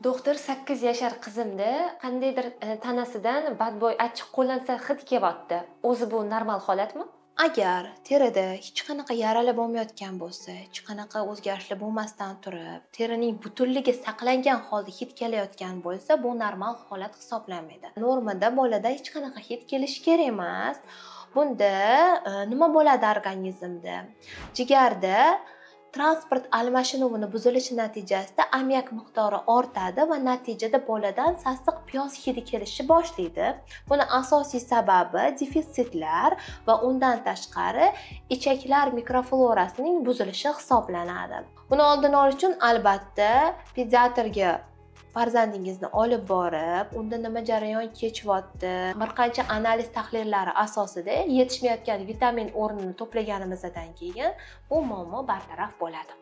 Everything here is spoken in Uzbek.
Doktor 8 yashar qizimda qandaydir tanasidan badbo'y achchiq qo'llansa hid kelyapti. O'zi bu normal holatmi? Agar terida hech qanaqa yaralar bo'lmayotgan bo'lsa, hech qanaqa o'zgarishlar bo'lmasdan turib, terining butunligi saqlangan holda hid kelayotgan bo'lsa, bu normal holat hisoblanmaydi. Normada bolada hech qanaqa hid kelishi kerak emas. Bunda nima bo'ladi organizmda? Jigarda transport almashinuvini buzilishi natijasida ammiak miqdori ortadi va natijada boladan sassiq piyoz hidi kelishni boshlaydi. Buni asosiy sababi defitsitlar va undan tashqari ichaklar mikroflorasining buzilishi hisoblanadi. Buni oldini olish uchun albatta pediatrga farzandingizni olib borib, unda nima jarayon kechyapti, bir qancha analiz tahlillari asosida yetishmayotgan vitamin o'rnini to'plaganimizdan keyin bu muammo bartaraf bo'ladi.